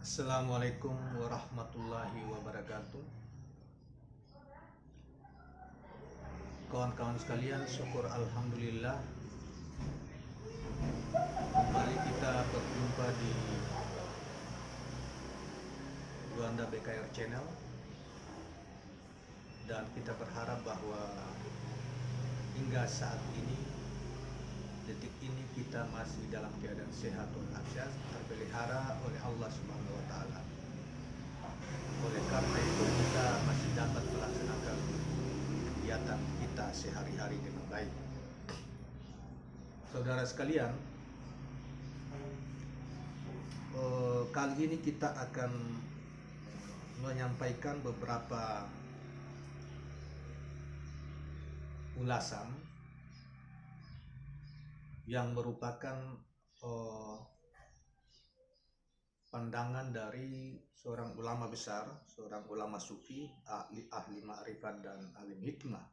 Assalamualaikum warahmatullahi wabarakatuh. Kawan-kawan sekalian, syukur alhamdulillah kembali kita berjumpa di Juanda BKR Channel, dan kita berharap bahwa hingga saat ini, detik ini, kita masih dalam keadaan sehat walafiat, terpelihara oleh Allah Subhanahu wa taala. Oleh karena itu kita masih dapat melaksanakan kegiatan kita sehari-hari dengan baik. Saudara sekalian, kali ini kita akan menyampaikan beberapa ulasan yang merupakan pandangan dari seorang ulama besar, seorang ulama sufi, ahli ma'rifat dan alim hikmah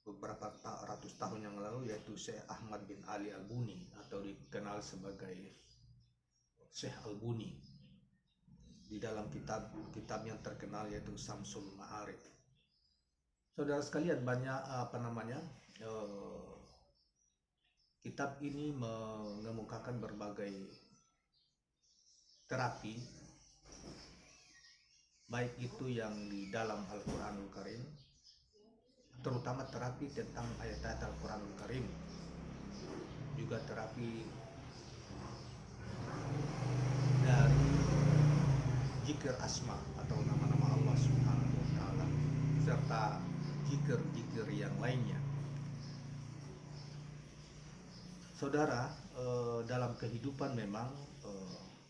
beberapa ratus tahun yang lalu, yaitu Syekh Ahmad bin Ali Al-Buni, atau dikenal sebagai Syekh Al-Buni, di dalam kitab yang terkenal yaitu Samsul Ma'arif. Saudara sekalian, banyak kitab ini mengemukakan berbagai terapi, baik itu yang di dalam Al-Quranul Karim, terutama terapi tentang ayat-ayat Al-Quranul Karim, juga terapi dari zikir asma atau nama-nama Allah Subhanahu wa taala, serta zikir-zikir yang lainnya. Saudara, dalam kehidupan memang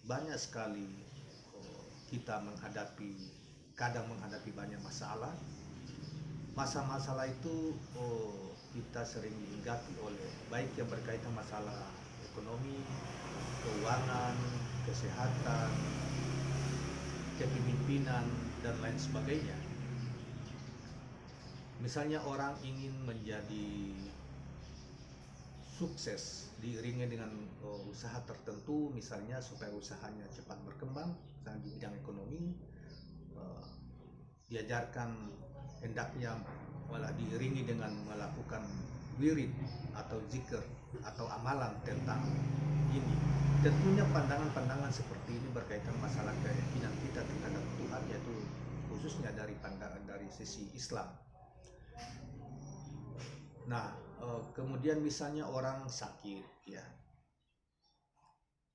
banyak sekali kita kadang menghadapi banyak masalah. Masalah itu kita sering dihinggapi oleh, baik yang berkaitan masalah ekonomi, keuangan, kesehatan, kepemimpinan, dan lain sebagainya. Misalnya orang ingin menjadi sukses diiringi dengan usaha tertentu, misalnya supaya usahanya cepat berkembang, misalnya di bidang ekonomi, diajarkan hendaknya malah diiringi dengan melakukan wirid atau zikir atau amalan tentang ini. Tentunya pandangan-pandangan seperti ini berkaitan masalah keyakinan kita terhadap Tuhan, yaitu khususnya dari pandangan dari sisi Islam. Nah, kemudian misalnya orang sakit, ya,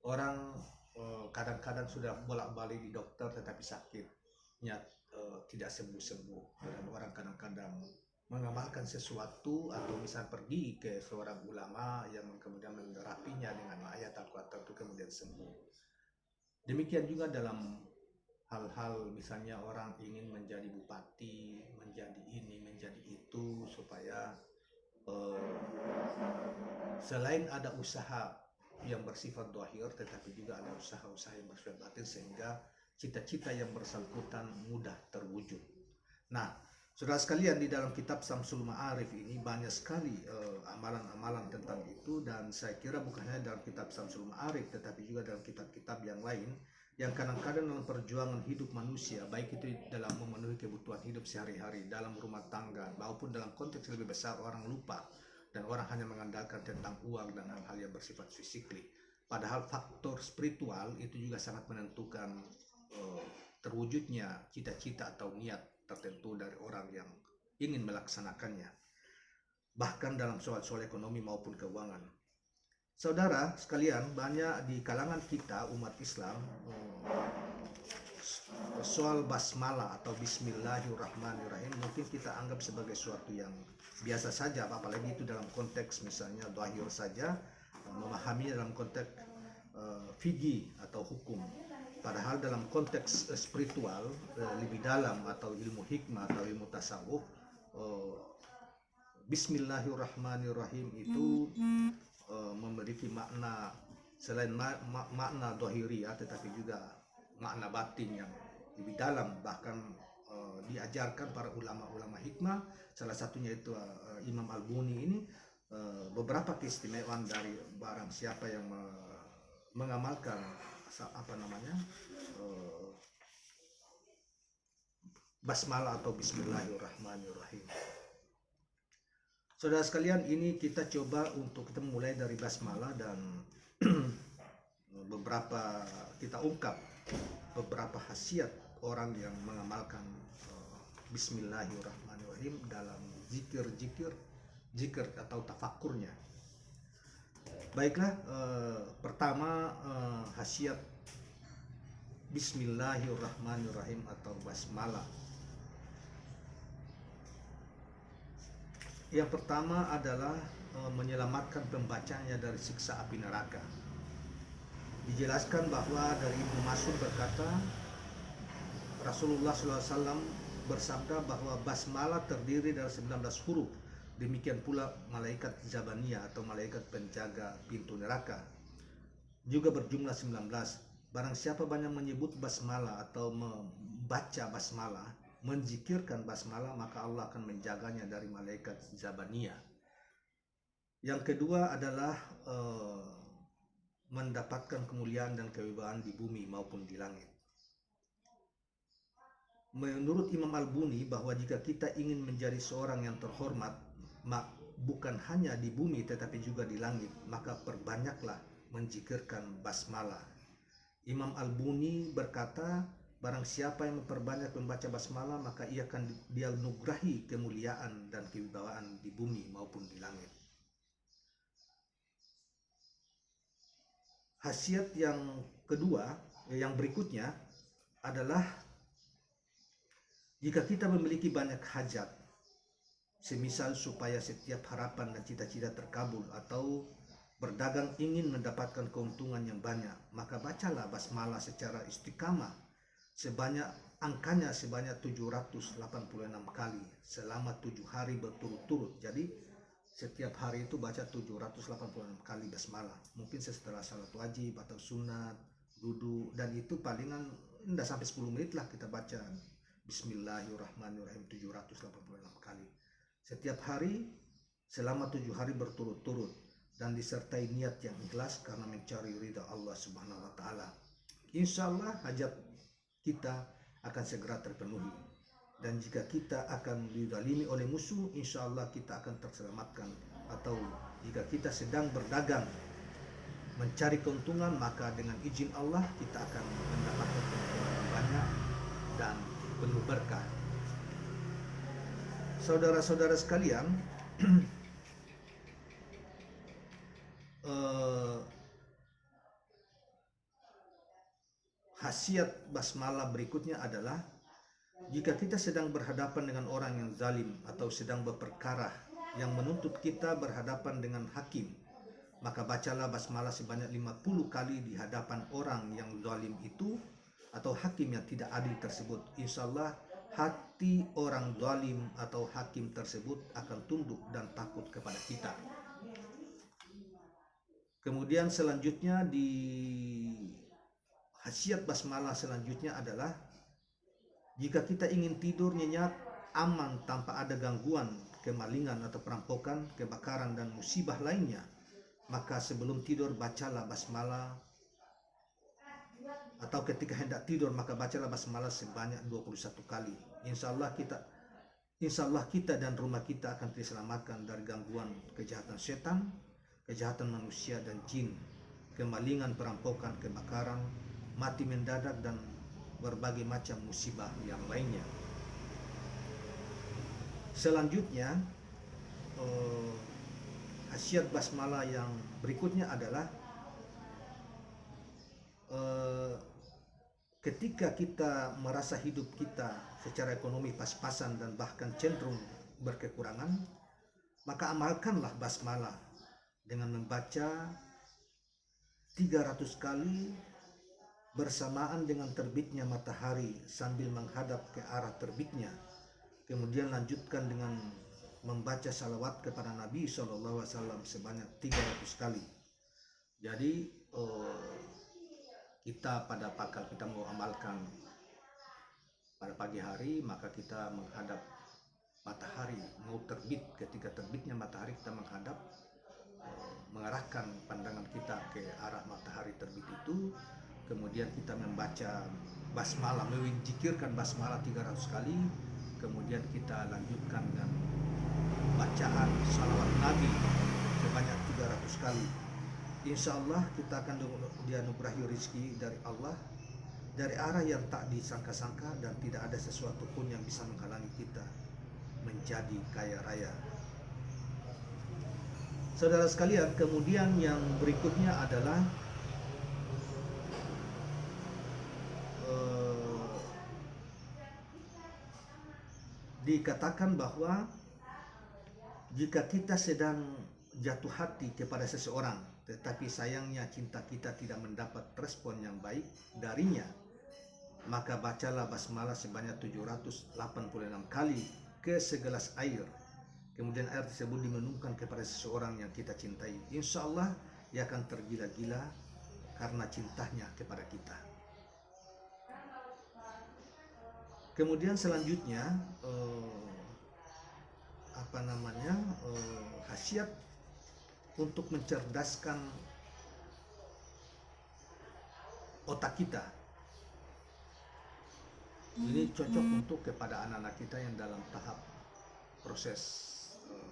orang kadang-kadang sudah bolak-balik di dokter tetapi sakitnya tidak sembuh-sembuh, dan orang kadang-kadang mengamalkan sesuatu atau misal pergi ke seorang ulama yang kemudian menerapinya dengan ayat Al-Quran itu kemudian sembuh. Demikian juga dalam hal-hal misalnya orang ingin menjadi bupati, menjadi ini, menjadi itu, supaya selain ada usaha yang bersifat dhahir, tetapi juga ada usaha-usaha yang bersifat batin, sehingga cita-cita yang bersangkutan mudah terwujud. Nah, saudara sekalian, di dalam kitab Samsul Ma'arif ini banyak sekali amalan-amalan tentang itu, dan saya kira bukan hanya dalam kitab Samsul Ma'arif, tetapi juga dalam kitab-kitab yang lain, yang kadang-kadang dalam perjuangan hidup manusia, baik itu dalam memenuhi kebutuhan hidup sehari-hari, dalam rumah tangga, maupun dalam konteks lebih besar, orang lupa dan orang hanya mengandalkan tentang uang dan hal-hal yang bersifat fisikly. Padahal faktor spiritual itu juga sangat menentukan terwujudnya cita-cita atau niat tertentu dari orang yang ingin melaksanakannya, bahkan dalam soal-soal ekonomi maupun keuangan. Saudara sekalian, banyak di kalangan kita umat Islam soal basmalah atau bismillahirrahmanirrahim mungkin kita anggap sebagai suatu yang biasa saja, apalagi itu dalam konteks misalnya dhahir saja, memahami dalam konteks fikih atau hukum. Padahal dalam konteks spiritual lebih dalam, atau ilmu hikmah atau ilmu tasawuf, bismillahirrahmanirrahim itu memiliki makna selain makna dhahiriyah, tetapi juga makna batin yang lebih dalam. Bahkan diajarkan para ulama-ulama hikmah, salah satunya itu Imam Al-Buni ini, beberapa keistimewaan dari barang siapa yang mengamalkan apa namanya eh, basmalah atau Bismillahirrahmanirrahim. Saudara sekalian, ini kita coba untuk kita mulai dari basmalah dan beberapa kita ungkap beberapa khasiat orang yang mengamalkan Bismillahirrahmanirrahim dalam zikir atau tafakurnya. Baiklah, pertama khasiat Bismillahirrahmanirrahim atau basmalah. Yang pertama adalah menyelamatkan pembacanya dari siksa api neraka. Dijelaskan bahwa dari Ibnu Mas'ud berkata, Rasulullah SAW bersabda bahwa basmalah terdiri dari 19 huruf. Demikian pula malaikat Zabaniyah atau malaikat penjaga pintu neraka juga berjumlah 19. Barang siapa banyak menyebut basmalah atau membaca basmalah, menzikirkan basmalah, maka Allah akan menjaganya dari malaikat Zabaniyah. Yang kedua adalah mendapatkan kemuliaan dan kewibawaan di bumi maupun di langit. Menurut Imam Al-Buni bahwa jika kita ingin menjadi seorang yang terhormat, bukan hanya di bumi tetapi juga di langit, maka perbanyaklah menzikirkan basmalah. Imam Al-Buni berkata, barang siapa yang memperbanyak membaca basmalah, maka ia akan dianugerahi kemuliaan dan kewibawaan di bumi maupun di langit. Khasiat yang kedua, yang berikutnya adalah jika kita memiliki banyak hajat, semisal supaya setiap harapan dan cita-cita terkabul atau berdagang ingin mendapatkan keuntungan yang banyak, maka bacalah basmalah secara istiqamah angkanya sebanyak 786 kali selama 7 hari berturut-turut. Jadi setiap hari itu baca 786 kali basmalah. Mungkin setelah salat wajib atau sunat, duduk, dan itu palingan tidak sampai 10 menit lah kita baca Bismillahirrahmanirrahim 786 kali setiap hari selama 7 hari berturut-turut, dan disertai niat yang ikhlas karena mencari ridha Allah Subhanahu wa taala. Insya Allah hajat kita akan segera terpenuhi, dan jika kita akan dizalimi oleh musuh, insya Allah kita akan terselamatkan. Atau jika kita sedang berdagang mencari keuntungan, maka dengan izin Allah kita akan mendapatkan keuntungan yang banyak dan penuh berkah. Saudara-saudara sekalian, khasiat basmalah berikutnya adalah jika kita sedang berhadapan dengan orang yang zalim atau sedang berperkara yang menuntut kita berhadapan dengan hakim, maka bacalah basmalah sebanyak 50 kali di hadapan orang yang zalim itu atau hakim yang tidak adil tersebut. Insya Allah hati orang zalim atau hakim tersebut akan tunduk dan takut kepada kita. Kemudian selanjutnya di khasiat basmalah selanjutnya adalah jika kita ingin tidur nyenyak, aman tanpa ada gangguan, kemalingan atau perampokan, kebakaran dan musibah lainnya, maka sebelum tidur bacalah basmalah, atau ketika hendak tidur maka bacalah basmalah sebanyak 21 kali. Insya Allah kita dan rumah kita akan diselamatkan dari gangguan kejahatan setan, kejahatan manusia dan jin, kemalingan, perampokan, kebakaran, mati mendadak, dan berbagai macam musibah yang lainnya. Selanjutnya khasiat basmalah yang berikutnya adalah ketika kita merasa hidup kita secara ekonomi pas-pasan dan bahkan cenderung berkekurangan, maka amalkanlah basmalah dengan membaca 300 kali bersamaan dengan terbitnya matahari sambil menghadap ke arah terbitnya. Kemudian lanjutkan dengan membaca salawat kepada Nabi SAW sebanyak 300 kali. Jadi kita kita mau amalkan pada pagi hari, maka kita menghadap matahari, mau terbit, ketika terbitnya matahari kita menghadap, mengarahkan pandangan kita ke arah matahari terbit itu, kemudian kita membaca basmalah, mendzikirkan basmalah 300 kali, kemudian kita lanjutkan dengan bacaan salawat Nabi sebanyak 300 kali. Insya Allah kita akan dianugerahi rezeki dari Allah dari arah yang tak disangka-sangka, dan tidak ada sesuatu pun yang bisa menghalangi kita menjadi kaya raya. Saudara sekalian, kemudian yang berikutnya adalah dikatakan bahwa jika kita sedang jatuh hati kepada seseorang, tetapi sayangnya cinta kita tidak mendapat respon yang baik darinya, maka bacalah basmalah sebanyak 786 kali ke segelas air. Kemudian air tersebut diminumkan kepada seseorang yang kita cintai. Insya Allah ia akan tergila-gila karena cintanya kepada kita. Kemudian selanjutnya khasiat untuk mencerdaskan otak kita. Ini cocok untuk kepada anak-anak kita yang dalam tahap proses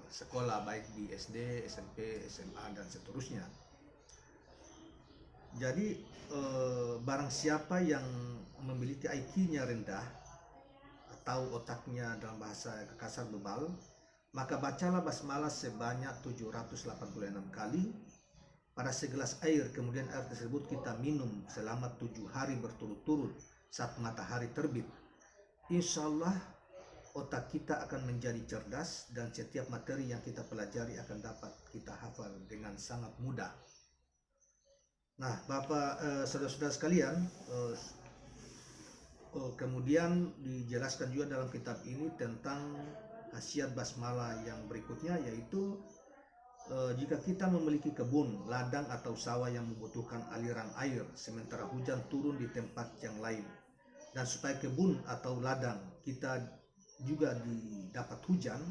sekolah, baik di SD, SMP, SMA, dan seterusnya. Jadi barang siapa yang memiliki IQ-nya rendah atau otaknya dalam bahasa kasar bebal, maka bacalah basmalah sebanyak 786 kali pada segelas air. Kemudian air tersebut kita minum selama 7 hari berturut-turut saat matahari terbit. Insya Allah otak kita akan menjadi cerdas, dan setiap materi yang kita pelajari akan dapat kita hafal dengan sangat mudah. Nah, saudara-saudara sekalian, kemudian dijelaskan juga dalam kitab ini tentang khasiat basmalah yang berikutnya, yaitu jika kita memiliki kebun, ladang atau sawah yang membutuhkan aliran air sementara hujan turun di tempat yang lain, dan supaya kebun atau ladang kita juga didapat hujan,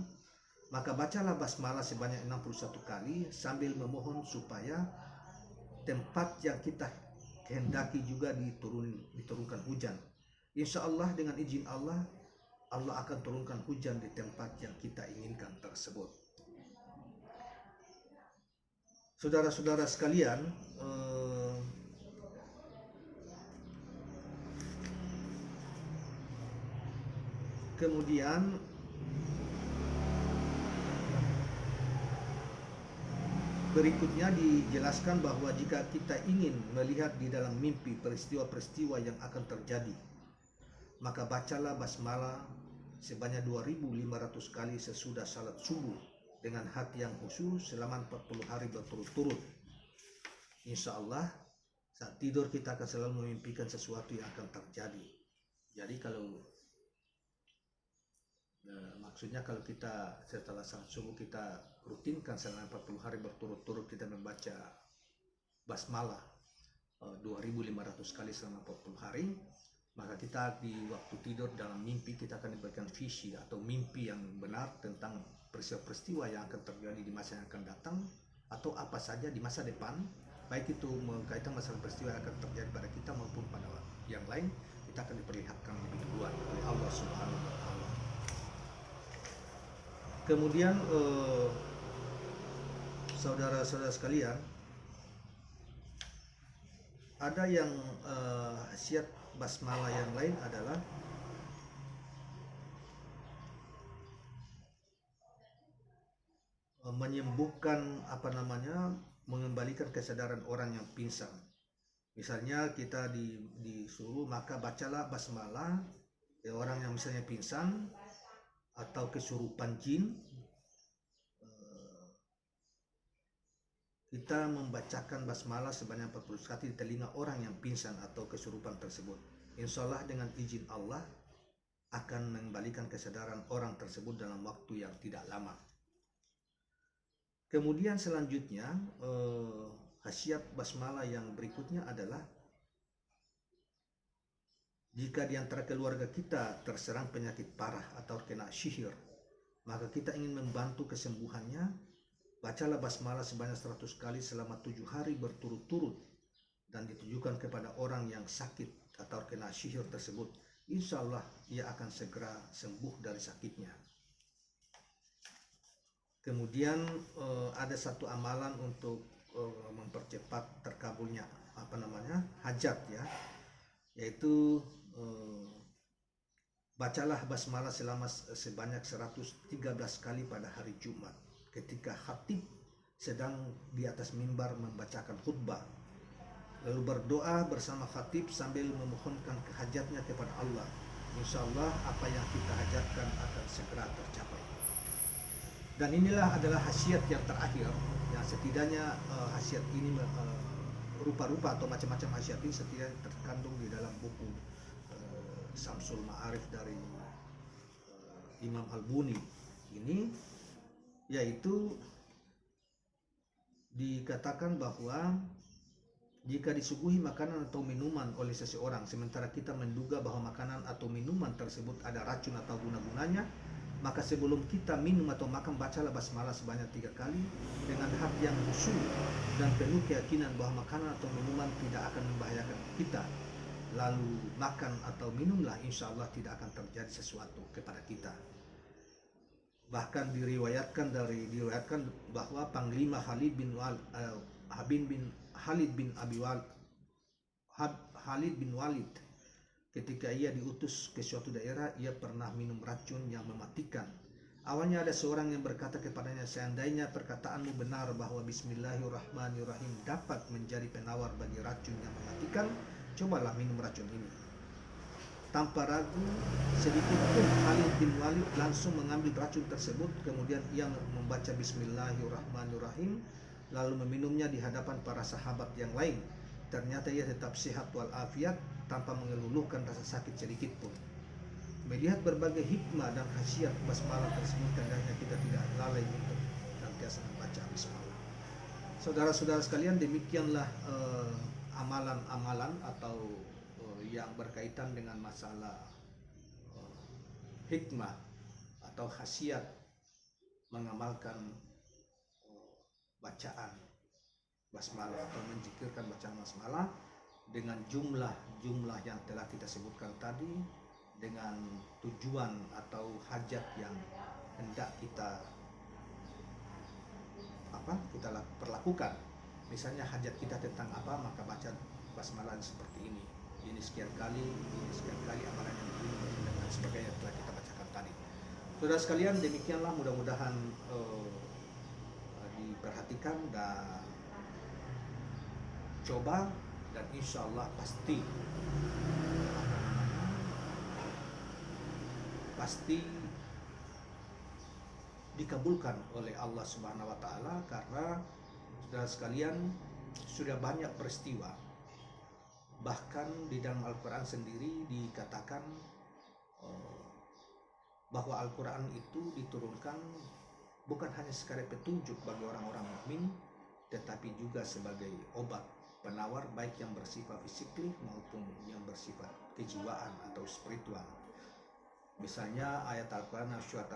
maka bacalah basmalah sebanyak 61 kali sambil memohon supaya tempat yang kita kehendaki juga diturunkan hujan. Insya Allah dengan izin Allah, Allah akan turunkan hujan di tempat yang kita inginkan tersebut. Saudara-saudara sekalian, kemudian berikutnya dijelaskan bahwa jika kita ingin melihat di dalam mimpi peristiwa-peristiwa yang akan terjadi, maka bacalah basmalah sebanyak 2500 kali sesudah salat subuh dengan hati yang khusyuk selama 40 hari berturut-turut. Insya Allah saat tidur kita akan selalu memimpikan sesuatu yang akan terjadi. Jadi maksudnya kalau kita setelah salat subuh kita rutinkan selama 40 hari berturut-turut kita membaca basmalah 2500 kali selama 40 hari, maka kita di waktu tidur dalam mimpi kita akan diberikan visi atau mimpi yang benar tentang peristiwa-peristiwa yang akan terjadi di masa yang akan datang atau apa saja di masa depan, baik itu berkaitan masalah peristiwa yang akan terjadi pada kita maupun pada yang lain, kita akan diperlihatkan lebih duluan oleh Allah Subhanahu wa Ta'ala. Kemudian saudara-saudara sekalian, ada yang khasiat basmalah yang lain adalah menyembuhkan mengembalikan kesadaran orang yang pingsan. Misalnya kita disuruh maka bacalah basmalah orang yang misalnya pingsan atau kesurupan jin, kita membacakan basmalah sebanyak 40 kali di telinga orang yang pingsan atau kesurupan tersebut. Insya Allah dengan izin Allah akan mengembalikan kesadaran orang tersebut dalam waktu yang tidak lama. Kemudian selanjutnya khasiat basmalah yang berikutnya adalah jika di antara keluarga kita terserang penyakit parah atau kena sihir, maka kita ingin membantu kesembuhannya, Bacalah basmalah sebanyak 100 kali selama 7 hari berturut-turut dan ditujukan kepada orang yang sakit atau kena sihir tersebut. Insya Allah ia akan segera sembuh dari sakitnya. Kemudian ada satu amalan untuk mempercepat terkabulnya hajat ya, yaitu bacalah basmalah selama sebanyak 113 kali pada hari Jumat ketika khatib sedang di atas mimbar membacakan khutbah, lalu berdoa bersama khatib sambil memohonkan hajatnya kepada Allah. Insya Allah apa yang kita hajatkan akan segera tercapai. Dan inilah adalah khasiat yang terakhir, yang setidaknya khasiat ini rupa-rupa atau macam-macam khasiat ini setidaknya terkandung di dalam buku Samsul Ma'arif dari Imam Al-Buni ini, yaitu dikatakan bahwa jika disuguhi makanan atau minuman oleh seseorang sementara kita menduga bahwa makanan atau minuman tersebut ada racun atau guna-gunanya, maka sebelum kita minum atau makan bacalah basmalah sebanyak 3 kali dengan hati yang khusyuk dan penuh keyakinan bahwa makanan atau minuman tidak akan membahayakan kita. Lalu makan atau minumlah, insya Allah tidak akan terjadi sesuatu kepada kita. Bahkan diriwayatkan bahwa Panglima Khalid bin Walid ketika ia diutus ke suatu daerah, ia pernah minum racun yang mematikan. Awalnya ada seorang yang berkata kepadanya, seandainya perkataanmu benar bahwa Bismillahirrahmanirrahim dapat menjadi penawar bagi racun yang mematikan, cobalah minum racun ini. Tanpa ragu sedikit pun, Khalid bin Walid langsung mengambil racun tersebut. Kemudian ia membaca Bismillahirrahmanirrahim lalu meminumnya di hadapan para sahabat yang lain. Ternyata ia tetap sehat walafiat tanpa mengeluhkan rasa sakit sedikit pun. Melihat berbagai hikmah dan khasiat basmalah tersebut, hendaknya kita tidak lalai untuk senantiasa membaca basmalah. Saudara-saudara sekalian, demikianlah amalan-amalan atau yang berkaitan dengan masalah hikmah atau khasiat mengamalkan bacaan basmalah atau menzikirkan bacaan basmalah dengan jumlah yang telah kita sebutkan tadi, dengan tujuan atau hajat yang hendak kita perlakukan. Misalnya hajat kita tentang apa, maka baca basmalah seperti ini. Ini sekian kali amalan yang begini dan sebagainya telah kita bacakan tadi. Saudara sekalian, demikianlah, mudah-mudahan diperhatikan dan coba, dan insya Allah pasti dikabulkan oleh Allah Subhanahu wa Ta'ala, karena saudara sekalian sudah banyak peristiwa. Bahkan di dalam Al-Quran sendiri dikatakan bahwa Al-Quran itu diturunkan bukan hanya sekadar petunjuk bagi orang-orang mukmin, tetapi juga sebagai obat penawar, baik yang bersifat fisikli maupun yang bersifat kejiwaan atau spiritual. Misalnya ayat Al-Quran surat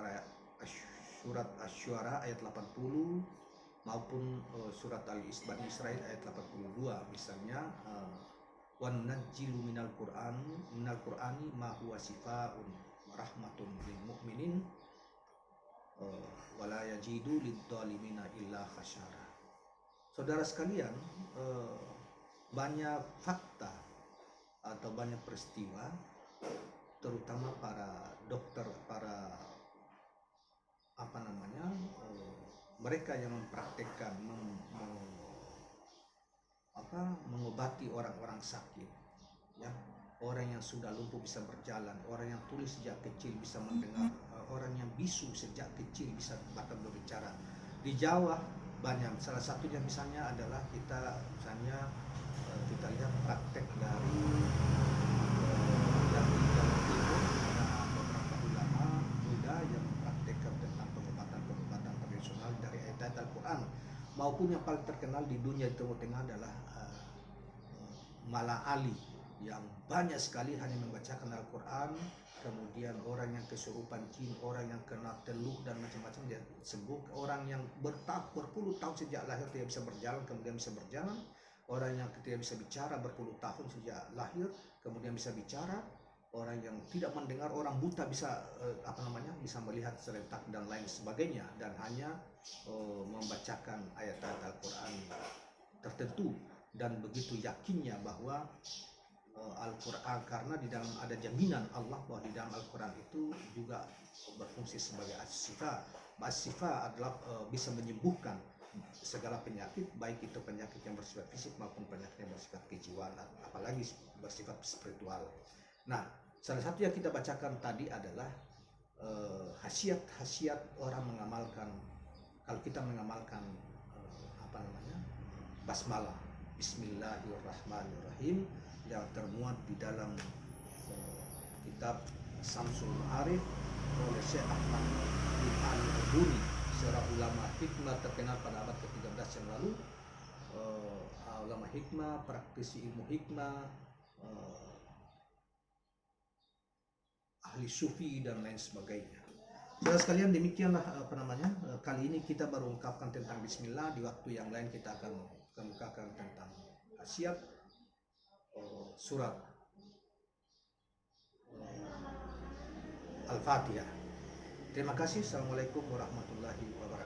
Asy-Syu'ara ayat 80 maupun surat Al-Bani Israil ayat 82, misalnya wa nunazzilu minal qur'ani ma huwa shifaa'un wa rahmatun lil mu'minin wa la yajidu lidzalimina illa khasyara. Saudara sekalian, banyak fakta atau banyak peristiwa, terutama para dokter, mereka yang mempraktekkan mengobati orang-orang sakit, ya, orang yang sudah lumpuh bisa berjalan, orang yang tuli sejak kecil bisa mendengar, orang yang bisu sejak kecil bisa bahkan berbicara. Di Jawa banyak, salah satunya misalnya adalah kita lihat praktek dari yang di Jawa Timur, ada beberapa ulama muda yang mempraktekkan tentang pengobatan tradisional dari ayat Al-Quran, maupun yang paling terkenal di dunia Timur Tengah adalah Mala Ali yang banyak sekali hanya membacakan Al-Quran, kemudian orang yang kesurupan jin, orang yang kena teluk dan macam-macam dia sembuh, orang yang berpuluh tahun sejak lahir tidak bisa berjalan kemudian bisa berjalan, orang yang tidak bisa bicara berpuluh tahun sejak lahir kemudian bisa bicara, orang yang tidak mendengar, orang buta bisa bisa melihat serentak dan lain sebagainya, dan hanya membacakan ayat-ayat Al-Quran tertentu dan begitu yakinnya bahwa Al-Quran, karena di dalam ada jaminan Allah bahwa di dalam Al-Quran itu juga berfungsi sebagai as-sifa. As-sifa adalah bisa menyembuhkan segala penyakit, baik itu penyakit yang bersifat fisik maupun penyakit yang bersifat kejiwaan, apalagi bersifat spiritual. Nah, salah satu yang kita bacakan tadi adalah khasiat-khasiat orang mengamalkan, kalau kita mengamalkan basmalah, Bismillahirrahmanirrahim, yang termuat di dalam kitab Samsul Ma'arif oleh Syekh Ahmad bin Al-Ubuni, seorang ulama hikmah terkenal pada abad ke-13 yang lalu. Ulama hikmah, praktisi ilmu hikmah, ahli sufi dan lain sebagainya. Saudara sekalian, demikianlah kali ini kita baru ungkapkan tentang Bismillah. Di waktu yang lain kita akan kemukakan tentang khasiat surat Al-Fatihah. Terima kasih. Assalamualaikum warahmatullahi wabarakatuh.